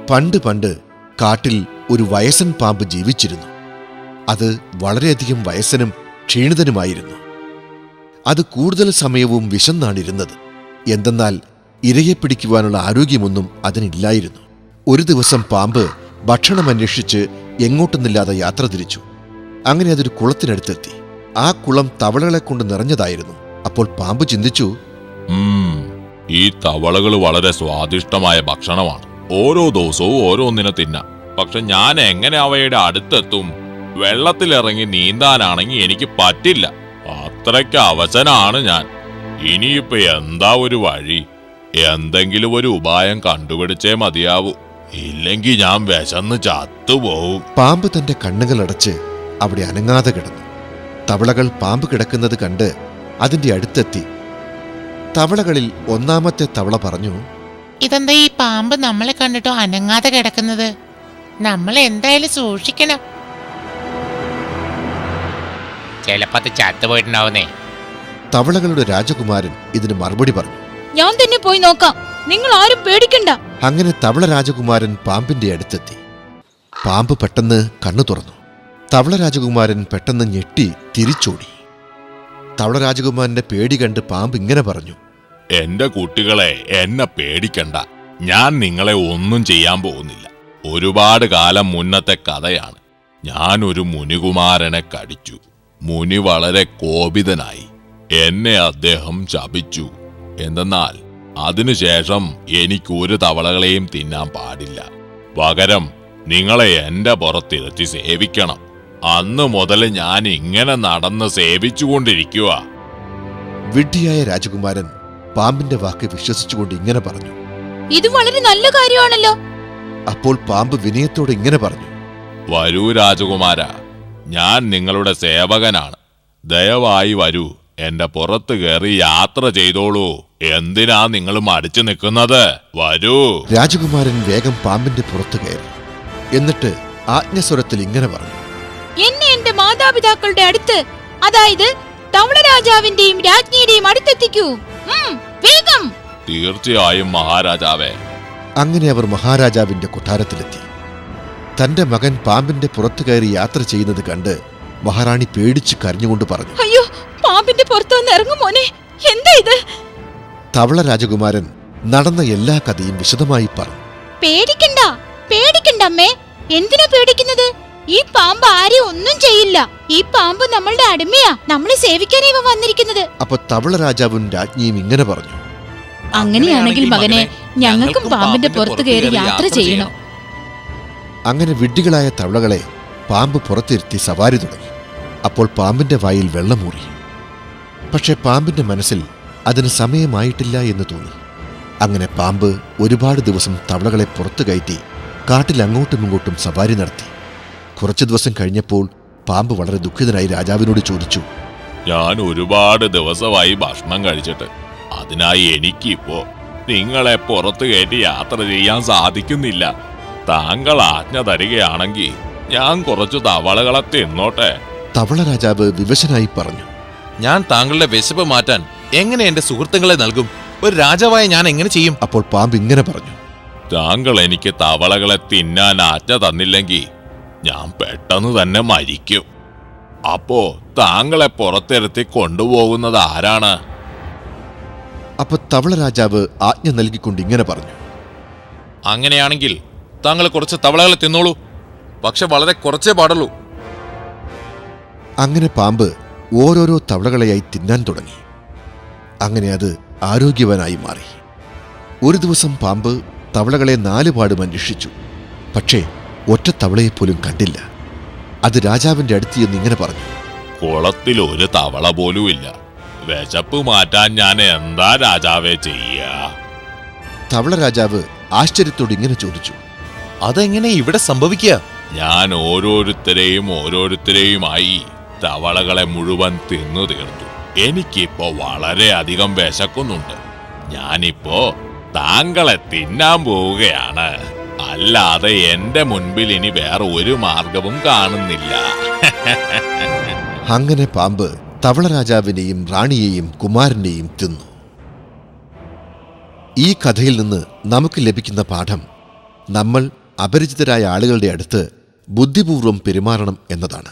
പണ്ട് പണ്ട് കാട്ടിൽ ഒരു വയസ്സൻ പാമ്പ് ജീവിച്ചിരുന്നു. അത് വളരെയധികം വയസ്സനും ക്ഷീണിതനുമായിരുന്നു. അത് കൂടുതൽ സമയവും വിശന്നാണിരുന്നത്. എന്തെന്നാൽ ഇരയെ പിടിക്കുവാനുള്ള ആരോഗ്യമൊന്നും അതിനില്ലായിരുന്നു. ഒരു ദിവസം പാമ്പ് ഭക്ഷണം അന്വേഷിച്ച് എങ്ങോട്ടൊന്നില്ലാതെ യാത്ര തിരിച്ചു. അങ്ങനെ അതൊരു കുളത്തിനടുത്തെത്തി. ആ കുളം തവളകളെ കൊണ്ട് നിറഞ്ഞതായിരുന്നു. അപ്പോൾ പാമ്പ് ചിന്തിച്ചു, ഈ തവളകൾ വളരെ സ്വാദിഷ്ടമായ ഭക്ഷണമാണ്. ഓരോ ദിവസവും ഓരോന്നിനെ തിന്നാം. പക്ഷെ ഞാൻ എങ്ങനെ അവയുടെ അടുത്തെത്തും? വെള്ളത്തിലിറങ്ങി നീന്താനാണെങ്കിൽ എനിക്ക് പറ്റില്ല. അത്രയ്ക്ക് അവശനാണ് ഞാൻ. ഇനിയിപ്പോ എന്താ ഒരു വഴി? എന്തെങ്കിലും ഒരു ഉപായം കണ്ടുപിടിച്ചേ മതിയാവൂ. ഇല്ലെങ്കിൽ ഞാൻ വിശന്ന് ചത്തുപോവും. പാമ്പ് തന്റെ കണ്ണുകളടച്ച് അവിടെ അനങ്ങാതെ കിടന്നു. തവളകൾ പാമ്പ് കിടക്കുന്നത് കണ്ട് അതിന്റെ അടുത്തെത്തി. തവളകളിൽ ഒന്നാമത്തെ തവള പറഞ്ഞു, ഇതെന്താ ഈ പാമ്പ് നമ്മളെ കണ്ടിട്ടോ അനങ്ങാതെ കിടക്കുന്നത്? നമ്മൾ എന്തായാലും സൂക്ഷിക്കണം. ചിലപ്പോ അത് ചത്തുപോയിട്ടുണ്ടാവുന്നേ. തവളകളുടെ രാജകുമാരൻ ഇതിന് മറുപടി പറഞ്ഞു, ഞാൻ തന്നെ പോയി നോക്കാം, നിങ്ങൾ ആരും പേടിക്കണ്ട. അങ്ങനെ തവള രാജകുമാരൻ പാമ്പിന്റെ അടുത്തെത്തി. പാമ്പ് പെട്ടെന്ന് കണ്ണു തുറന്നു. തവള രാജകുമാരൻ പെട്ടെന്ന് ഞെട്ടി തിരിച്ചോടി. തവള രാജകുമാരന്റെ പേടി കണ്ട് പാമ്പ് ഇങ്ങനെ പറഞ്ഞു, എന്റെ കുട്ടികളെ, എന്നെ പേടിക്കണ്ട. ഞാൻ നിങ്ങളെ ഒന്നും ചെയ്യാൻ പോകുന്നില്ല. ഒരുപാട് കാലം മുന്നത്തെ കഥയാണ്. ഞാൻ ഒരു മുനികുമാരനെ കടിച്ചു. മുനി വളരെ കോപിതനായി. എന്നെ അദ്ദേഹം ശപിച്ചു. എന്തെന്നാൽ അതിനുശേഷം എനിക്ക് ഒരു തവളകളെയും തിന്നാൻ പാടില്ല. പകരം നിങ്ങളെ എന്റെ പുറത്തിരുത്തി സേവിക്കണം. അന്ന് മുതൽ ഞാൻ ഇങ്ങനെ നടന്ന് സേവിച്ചുകൊണ്ടിരിക്കുക. വിഡ്ഢിയായ രാജകുമാരൻ പാമ്പിന്റെ വാക്ക് വിശ്വസിച്ചുകൊണ്ട് ഇങ്ങനെ പറഞ്ഞു, ഇത് വളരെ നല്ല കാര്യമാണല്ലോ. അപ്പോൾ പാമ്പ് വിനയത്തോടെ ഇങ്ങനെ പറഞ്ഞു, വരൂ രാജകുമാര, ഞാൻ നിങ്ങളുടെ സേവകനാണ്. ദയവായി വരൂ, എന്റെ പുറത്ത് കയറി യാത്ര ചെയ്തോളൂ. എന്തിനാ നിങ്ങൾ മടിച്ചു നിൽക്കുന്നത്? വരൂ. രാജകുമാരൻ വേഗം പാമ്പിന്റെ പുറത്ത് കയറി. എന്നിട്ട് ആജ്ഞസ്വരത്തിൽ ഇങ്ങനെ പറഞ്ഞു, എന്നെ എന്റെ മാതാപിതാക്കളുടെ അടുത്ത്, അതായത് തവള രാജാവിന്റെയും രാജ്ഞിയുടെയും അടുത്തെത്തിക്കൂ. വേഗം. തീർച്ചയായും മഹാരാജാവേ. അങ്ങനെ അവർ മഹാരാജാവിന്റെ കൊട്ടാരത്തിലെത്തി. തന്റെ മകൻ പാമ്പിന്റെ പുറത്തു കയറി യാത്ര ചെയ്യുന്നത് കണ്ട് മഹാറാണി പേടിച്ച് കരഞ്ഞുകൊണ്ട് പറഞ്ഞു, അയ്യോ, പാമ്പിന്റെ പുറത്തു വന്ന് ഇറങ്ങും മോനെ, എന്താ ഇത്? തവള രാജകുമാരൻ നടന്ന എല്ലാ കഥയും വിശദമായി പറഞ്ഞു. പേടിക്കണ്ട, പേടിക്കണ്ട അമ്മേ. എന്തിനാ പേടിക്കുന്നത്? ഈ പാമ്പ് ആരെയും ഒന്നും ചെയ്യില്ല. ഈ പാമ്പ് നമ്മളുടെ അടിമയാ. നമ്മളെ സേവിക്കാനേ ഇവ വന്നിരിക്കുന്നത്. അപ്പൊ തവള രാജാവും രാജ്ഞിയും ഇങ്ങനെ പറഞ്ഞു, അങ്ങനെയാണെങ്കിൽ മകനെ, ഞങ്ങൾക്കും പാമ്പിന്റെ പുറത്ത് കയറി യാത്ര ചെയ്യണം. അങ്ങനെ വിഡ്ഢികളായ തവളകളെ പാമ്പ് പുറത്തിരുത്തി സവാരി തുടങ്ങി. അപ്പോൾ പാമ്പിന്റെ വായിൽ വെള്ളമൂറി. പക്ഷെ പാമ്പിന്റെ മനസ്സിൽ അതിന് സമയമായിട്ടില്ല എന്ന് തോന്നി. അങ്ങനെ പാമ്പ് ഒരുപാട് ദിവസം തവളകളെ പുറത്തു കയറ്റി കാട്ടിൽ അങ്ങോട്ടും ഇങ്ങോട്ടും സവാരി നടത്തി. കുറച്ചു ദിവസം കഴിഞ്ഞപ്പോൾ പാമ്പ് വളരെ ദുഃഖിതനായി രാജാവിനോട് ചോദിച്ചു, ഞാൻ ഒരുപാട് ദിവസമായി ഭക്ഷണം കഴിച്ചിട്ട്. അതിനായി എനിക്കിപ്പോ നിങ്ങളെ പുറത്തു കയറ്റി യാത്ര ചെയ്യാൻ സാധിക്കുന്നില്ല. താങ്കൾ ആജ്ഞ തരികയാണെങ്കിൽ ഞാൻ കുറച്ചു തവളകളെ തിന്നോട്ടെ. തവള രാജാവ് വിവശനായി പറഞ്ഞു, ഞാൻ താങ്കളുടെ വിശപ്പ് മാറ്റാൻ എങ്ങനെ എന്റെ സുഹൃത്തുക്കളെ നൽകും? ഒരു രാജാവായ ഞാൻ എങ്ങനെ ചെയ്യും? അപ്പോൾ പാമ്പ് ഇങ്ങനെ പറഞ്ഞു, താങ്കൾ എനിക്ക് തവളകളെ തിന്നാൻ ആജ്ഞ തന്നില്ലെങ്കിൽ ഞാൻ പെട്ടെന്ന് തന്നെ മരിക്കും. അപ്പോ താങ്കളെ പുറത്തിരുത്തി കൊണ്ടുപോകുന്നത് ആരാണ്? അപ്പൊ തവള രാജാവ് ആജ്ഞ നൽകിക്കൊണ്ട് ഇങ്ങനെ പറഞ്ഞു, അങ്ങനെയാണെങ്കിൽ താങ്കൾ കുറച്ച് തവളകളെ തിന്നോളൂ. പക്ഷെ വളരെ കുറച്ചേ പാടുള്ളൂ. അങ്ങനെ പാമ്പ് ഓരോരോ തവളകളെയായി തിന്നാൻ തുടങ്ങി. അങ്ങനെ അത് ആരോഗ്യവാനായി മാറി. ഒരു ദിവസം പാമ്പ് തവളകളെ 4 പാടും അന്വേഷിച്ചു. പക്ഷേ ഒറ്റ തവളയെപ്പോലും കണ്ടില്ല. അത് രാജാവിന്റെ അടുത്ത് ചെന്ന് ഇങ്ങനെ പറഞ്ഞു, കുളത്തിൽ ഒരു തവള പോലും ഇല്ല. വിശപ്പ് മാറ്റാൻ ഞാൻ എന്താ രാജാവേ ചെയ്യാ? തവള രാജാവ് ആശ്ചര്യത്തോട് ഇങ്ങനെ ചോദിച്ചു, അതെങ്ങനെ ഇവിടെ സംഭവിക്കുക? ഞാൻ ഓരോരുത്തരെയുമായി തവളകളെ മുഴുവൻ തിന്നു തീർത്തു. എനിക്കിപ്പോ വളരെയധികം വിശക്കുന്നുണ്ട്. ഞാനിപ്പോ താങ്കളെ തിന്നാൻ പോവുകയാണ്. അല്ലാതെ എന്റെ മുൻപിൽ ഇനി വേറെ ഒരു മാർഗവും കാണുന്നില്ല. അങ്ങനെ പാമ്പ് തവളരാജാവിനെയും റാണിയെയും കുമാരനെയും തിന്നു. ഈ കഥയിൽ നിന്ന് നമുക്ക് ലഭിക്കുന്ന പാഠം നമ്മൾ അപരിചിതരായ ആളുകളുടെ അടുത്ത് ബുദ്ധിപൂർവ്വം പെരുമാറണം എന്നതാണ്.